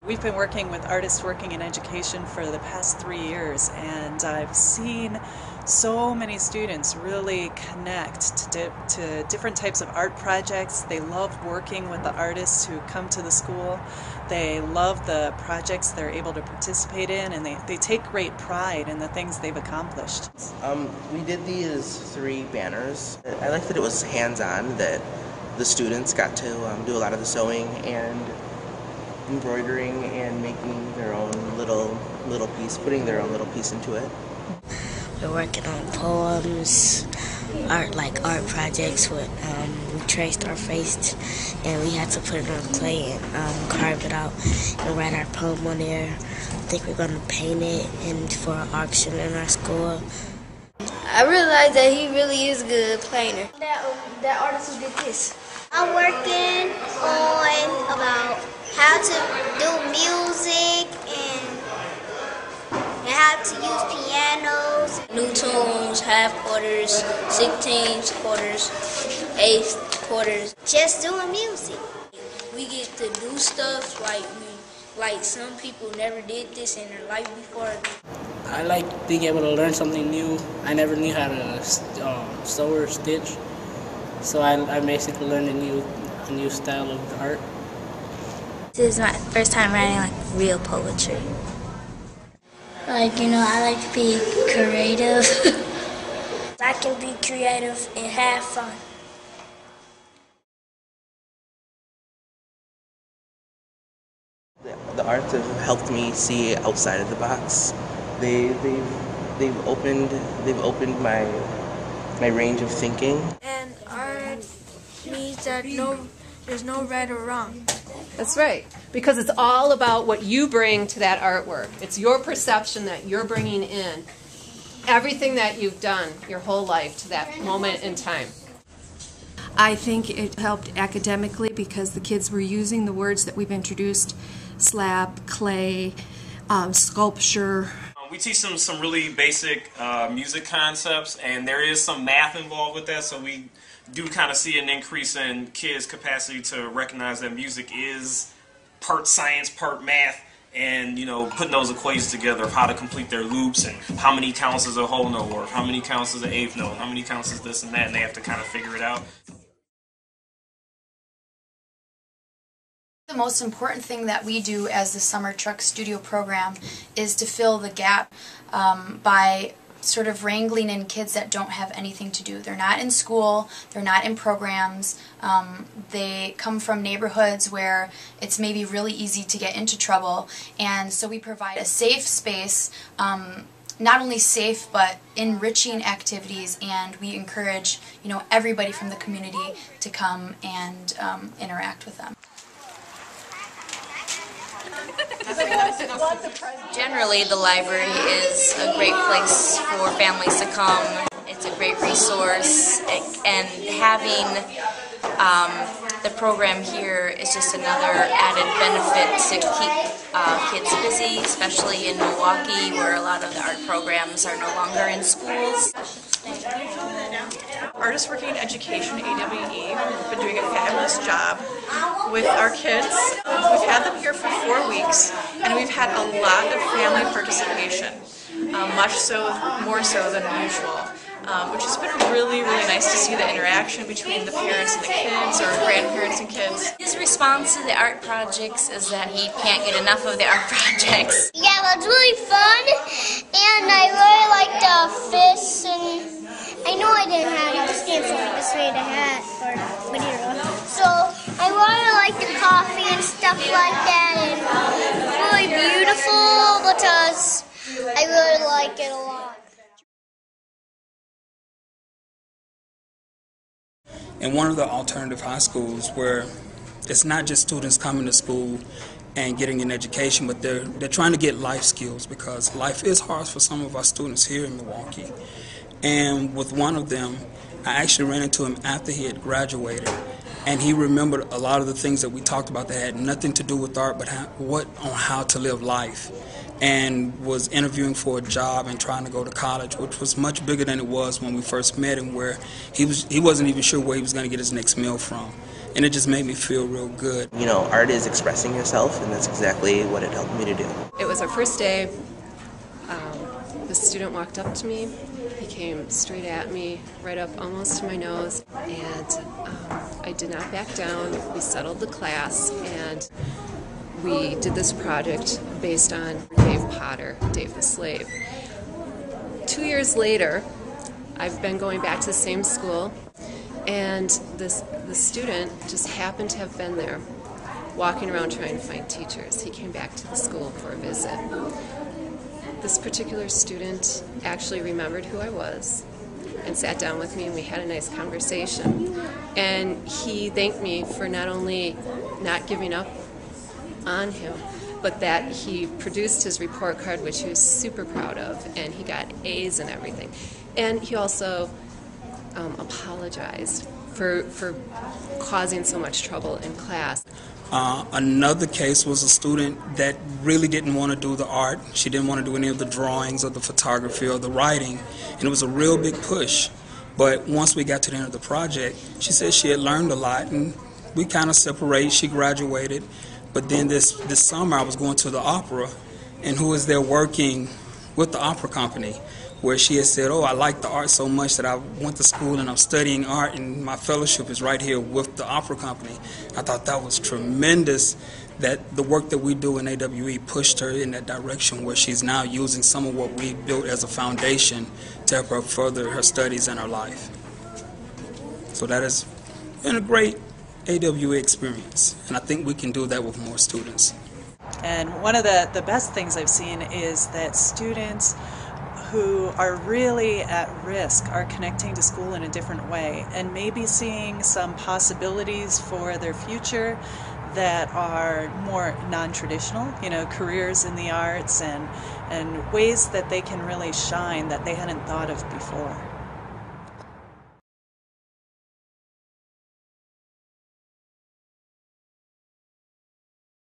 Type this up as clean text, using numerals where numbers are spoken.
We've been working with artists working in education for the past 3 years, and I've seen so many students really connect to different types of art projects. They love working with the artists who come to the school. They love the projects they're able to participate in, and they take great pride in the things they've accomplished. We did these 3 banners. I liked that it was hands-on, that the students got to do a lot of the sewing and embroidering and making their own little piece, putting their own little piece into it. We're working on poems, art projects with we traced our face and we had to put it on clay and carve it out and write our poem on there. I think we're gonna paint it and for an auction in our school. I realized that he really is a good painter. That artist who did this. I'm working on about how to do music and how to use pianos. New tunes, half quarters, 16ths, quarters, eighths, quarters. Just doing music. We get to do stuff like some people never did this in their life before. I like being able to learn something new. I never knew how to sew or stitch, so I basically learned a new style of art. This is my first time writing real poetry. I like to be creative. I can be creative and have fun. The arts have helped me see outside of the box. They've opened my range of thinking. And art means that there's no right or wrong. That's right, because it's all about what you bring to that artwork. It's your perception that you're bringing in everything that you've done your whole life to that moment in time. I think it helped academically because the kids were using the words that we've introduced: slab, clay, sculpture. We teach them some really basic music concepts, and there is some math involved with that, so we do kind of see an increase in kids' capacity to recognize that music is part science, part math, and putting those equations together of how to complete their loops and how many counts is a whole note, or how many counts is an eighth note, how many counts is this and that, and they have to kind of figure it out. The most important thing that we do as the Summer Truck Studio program is to fill the gap by sort of wrangling in kids that don't have anything to do. They're not in school, they're not in programs, they come from neighborhoods where it's maybe really easy to get into trouble, and so we provide a safe space, not only safe but enriching activities, and we encourage everybody from the community to come and interact with them. Generally, the library is a great place for families to come. It's a great resource, and having the program here is just another added benefit to keep kids busy, especially in Milwaukee, where a lot of the art programs are no longer in schools. Artists Working in Education, A.W.E, have been doing a fabulous job with our kids. We've had them here for 4 weeks, and we've had a lot of family participation, much so, more so than usual, which has been really, really nice to see the interaction between the parents and the kids, or grandparents and kids. His response to the art projects is that he can't get enough of the art projects. Yeah, it was really fun, and I really liked the fish, and I know I didn't have enough stamps for me to trade a hat or video. So I really like the coffee and stuff like that, and it's really beautiful because I really like it a lot. In one of the alternative high schools, where it's not just students coming to school and getting an education, but they're trying to get life skills, because life is hard for some of our students here in Milwaukee. And with one of them, I actually ran into him after he had graduated, and he remembered a lot of the things that we talked about that had nothing to do with art, but how to live life, and was interviewing for a job and trying to go to college, which was much bigger than it was when we first met him, where he wasn't even sure where he was going to get his next meal from. and it just made me feel real good. You know, art is expressing yourself, and that's exactly what it helped me to do. It was our first day. The student walked up to me. He came straight at me, right up almost to my nose, and I did not back down. We settled the class, and we did this project based on Dave Potter, Dave the Slave. 2 years later, I've been going back to the same school, and the student just happened to have been there, walking around trying to find teachers. He came back to the school for a visit. This particular student actually remembered who I was and sat down with me, and we had a nice conversation. And he thanked me for not only not giving up on him, but that he produced his report card, which he was super proud of, and he got A's and everything. And he also apologized for causing so much trouble in class. Another case was a student that really didn't want to do the art. She didn't want to do any of the drawings or the photography or the writing, and it was a real big push. But once we got to the end of the project, she said she had learned a lot, and we kind of separated. She graduated, but then this summer I was going to the opera, and who was there working with the opera company, where she had said, oh, I like the art so much that I went to school and I'm studying art, and my fellowship is right here with the opera company. I thought that was tremendous, that the work that we do in A.W.E pushed her in that direction, where she's now using some of what we built as a foundation to help her further her studies and her life. So that has been a great A.W.E experience, and I think we can do that with more students. And one of the best things I've seen is that students who are really at risk are connecting to school in a different way, and maybe seeing some possibilities for their future that are more non-traditional, you know, careers in the arts and ways that they can really shine that they hadn't thought of before.